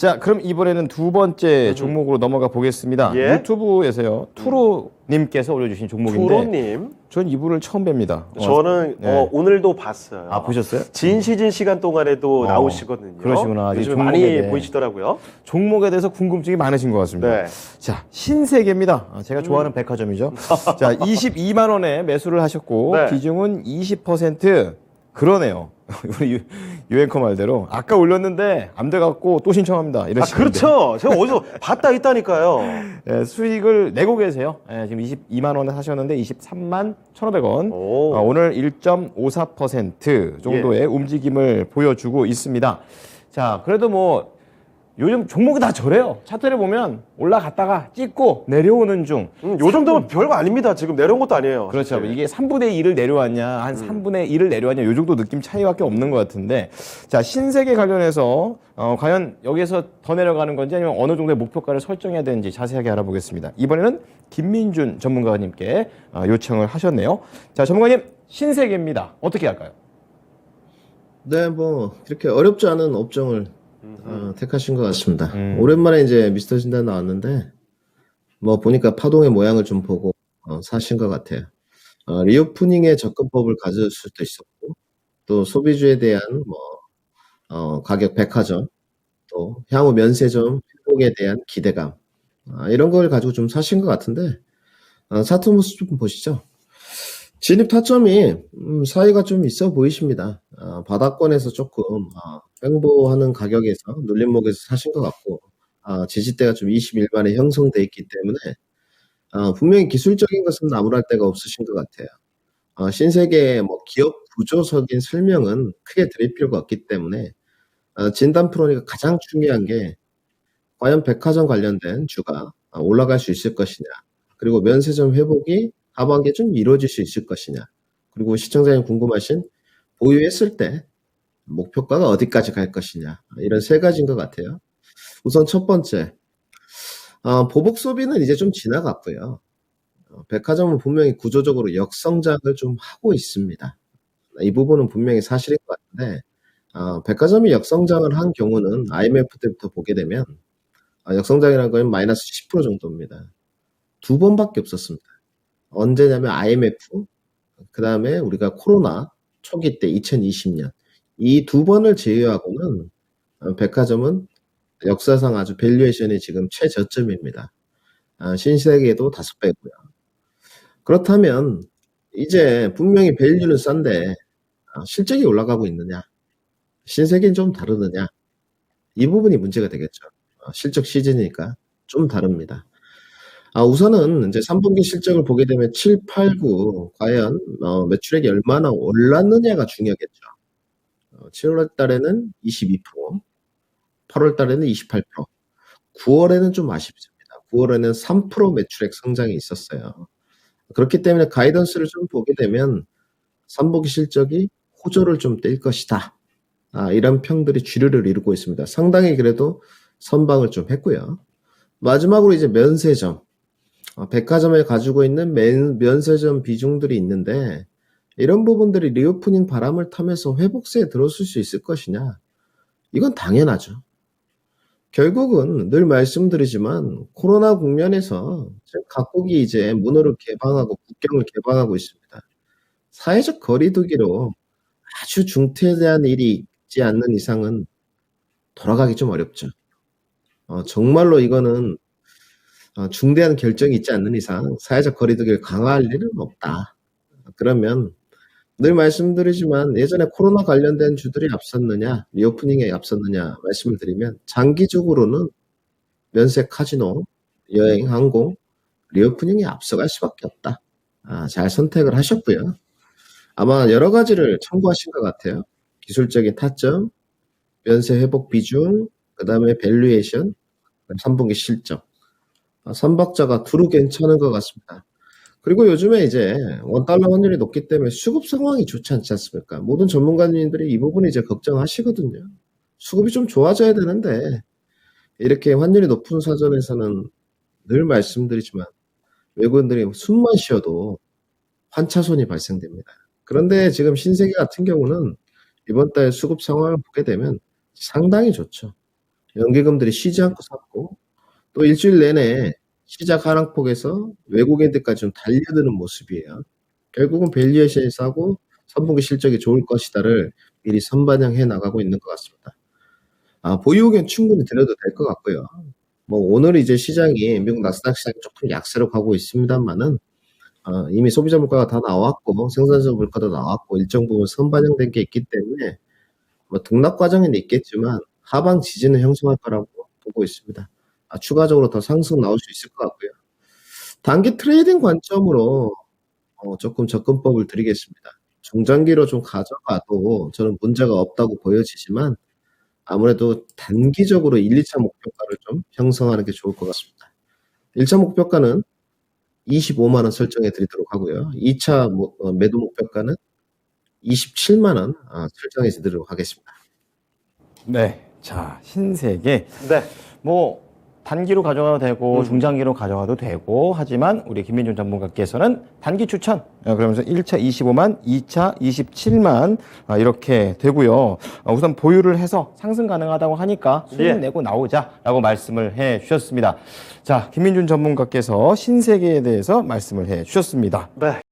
자, 그럼 이번에는 두 번째 종목으로 넘어가 보겠습니다. 예. 유튜브에서요. 투로님께서 올려주신 종목인데 투로님, 전 이분을 처음 뵙니다. 저는 네. 오늘도 봤어요. 아, 보셨어요? 진 시즌 시간 동안에도 나오시거든요. 그러시구나. 요즘 종목에 많이 대해. 보이시더라고요. 종목에 대해서 궁금증이 많으신 것 같습니다. 네. 자, 신세계입니다. 제가 좋아하는 백화점이죠. 자, 22만 원에 매수를 하셨고 네. 비중은 20%. 그러네요. 우리 유앵커 말대로 아까 올렸는데 안 돼갖고 또 신청합니다. 이런 식인데. 그렇죠. 제가 어디서 봤다 있다니까요. 예, 수익을 내고 계세요. 예, 지금 22만 원에 사셨는데 23만 1,500원. 오. 오늘 1.54% 정도의 움직임을 보여주고 있습니다. 자, 그래도 뭐 요즘 종목이 다 저래요. 차트를 보면 올라갔다가 찍고 내려오는 중. 요 정도면 별거 아닙니다. 지금 내려온 것도 아니에요. 그렇죠. 사실. 이게 3분의 1을 내려왔냐, 한 3분의 1을 내려왔냐, 요 정도 느낌 차이밖에 없는 것 같은데. 자, 신세계 관련해서, 과연 여기에서 더 내려가는 건지 아니면 어느 정도의 목표가를 설정해야 되는지 자세하게 알아보겠습니다. 이번에는 김민준 전문가님께 요청을 하셨네요. 자, 전문가님, 신세계입니다. 어떻게 할까요? 네, 뭐 그렇게 어렵지 않은 업종을 택하신 것 같습니다. 오랜만에 이제 미스터 진단 나왔는데 뭐 보니까 파동의 모양을 좀 보고 사신 것 같아요. 리오프닝의 접근법을 가질 수도 있었고 또 소비주에 대한 뭐 가격 백화점 또 향후 면세점 회복에 대한 기대감 이런 걸 가지고 좀 사신 것 같은데 차트 모습 좀 보시죠. 진입 타점이 사이가 좀 있어 보이십니다. 바닥권에서 조금 횡보하는 가격에서 눌림목에서 사신 것 같고 지지대가 좀 20일 만에 형성돼 있기 때문에 분명히 기술적인 것은 나무랄 데가 없으신 것 같아요. 신세계의 뭐 기업 구조적인 설명은 크게 드릴 필요가 없기 때문에 진단 프로니까 가장 중요한 게 과연 백화점 관련된 주가 올라갈 수 있을 것이냐 그리고 면세점 회복이 하반기에 좀 이루어질 수 있을 것이냐 그리고 시청자님 궁금하신 보유했을 때 목표가가 어디까지 갈 것이냐 이런 세 가지인 것 같아요. 우선 첫 번째 보복 소비는 이제 좀 지나갔고요. 백화점은 분명히 구조적으로 역성장을 좀 하고 있습니다. 이 부분은 분명히 사실인 것 같은데 백화점이 역성장을 한 경우는 IMF 때부터 보게 되면 역성장이라는 건 마이너스 10% 정도입니다. 두 번밖에 없었습니다. 언제냐면 IMF, 그 다음에 우리가 코로나 초기 때 2020년 이 두 번을 제외하고는 백화점은 역사상 아주 밸류에이션이 지금 최저점입니다. 신세계도 5배고요. 그렇다면 이제 분명히 밸류는 싼데 실적이 올라가고 있느냐 신세계는 좀 다르느냐 이 부분이 문제가 되겠죠. 실적 시즌이니까 좀 다릅니다. 우선은 이제 3분기 실적을 보게 되면 7, 8, 9 과연 매출액이 얼마나 올랐느냐가 중요하겠죠. 7월 달에는 22%, 8월 달에는 28%, 9월에는 좀 아쉽습니다. 9월에는 3% 매출액 성장이 있었어요. 그렇기 때문에 가이던스를 좀 보게 되면 3분기 실적이 호조를 좀 뗄 것이다. 이런 평들이 주류를 이루고 있습니다. 상당히 그래도 선방을 좀 했고요. 마지막으로 이제 면세점. 백화점에 가지고 있는 면세점 비중들이 있는데 이런 부분들이 리오프닝 바람을 타면서 회복세에 들어설 수 있을 것이냐 이건 당연하죠. 결국은 늘 말씀드리지만 코로나 국면에서 각국이 이제 문호를 개방하고 국경을 개방하고 있습니다. 사회적 거리두기로 아주 중대한 일이 있지 않는 이상은 돌아가기 좀 어렵죠. 정말로 이거는 중대한 결정이 있지 않는 이상 사회적 거리두기를 강화할 일은 없다. 그러면 늘 말씀드리지만 예전에 코로나 관련된 주들이 앞섰느냐 리오프닝에 앞섰느냐 말씀을 드리면 장기적으로는 면세 카지노, 여행, 항공, 리오프닝에 앞서갈 수밖에 없다. 잘 선택을 하셨고요. 아마 여러 가지를 참고하신 것 같아요. 기술적인 타점, 면세 회복 비중, 그 다음에 밸류에이션, 3분기 실적. 선박자가 두루 괜찮은 것 같습니다. 그리고 요즘에 이제 원달러 환율이 높기 때문에 수급 상황이 좋지 않지 않습니까? 모든 전문가님들이 이 부분을 이제 걱정하시거든요. 수급이 좀 좋아져야 되는데 이렇게 환율이 높은 사전에서는 늘 말씀드리지만 외국인들이 숨만 쉬어도 환차손이 발생됩니다. 그런데 지금 신세계 같은 경우는 이번 달 수급 상황을 보게 되면 상당히 좋죠. 연기금들이 쉬지 않고 샀고 또 일주일 내내 시작 하락폭에서 외국인들까지 좀 달려드는 모습이에요. 결국은 밸류에이션이 싸고 3분기 실적이 좋을 것이다를 미리 선반영해 나가고 있는 것 같습니다. 보유 의견 충분히 드려도 될 것 같고요. 뭐 오늘 이제 시장이 미국 나스닥 시장이 조금 약세로 가고 있습니다만은 이미 소비자 물가가 다 나왔고 생산자 물가도 나왔고 일정 부분 선반영된 게 있기 때문에 뭐 등락 과정에는 있겠지만 하방 지지는 형성할 거라고 보고 있습니다. 추가적으로 더 상승 나올 수 있을 것 같고요. 단기 트레이딩 관점으로 조금 접근법을 드리겠습니다. 중장기로 좀 가져가도 저는 문제가 없다고 보여지지만 아무래도 단기적으로 1, 2차 목표가를 좀 형성하는 게 좋을 것 같습니다. 1차 목표가는 25만 원 설정해 드리도록 하고요. 2차 매도 목표가는 27만 원 설정해 드리도록 하겠습니다. 네. 자, 신세계. 네. 뭐 단기로 가져가도 되고 중장기로 가져가도 되고 하지만 우리 김민준 전문가께서는 단기 추천 그러면서 1차 25만, 2차 27만 이렇게 되고요. 우선 보유를 해서 상승 가능하다고 하니까 수익 예. 내고 나오자라고 말씀을 해 주셨습니다. 자, 김민준 전문가께서 신세계에 대해서 말씀을 해 주셨습니다. 네.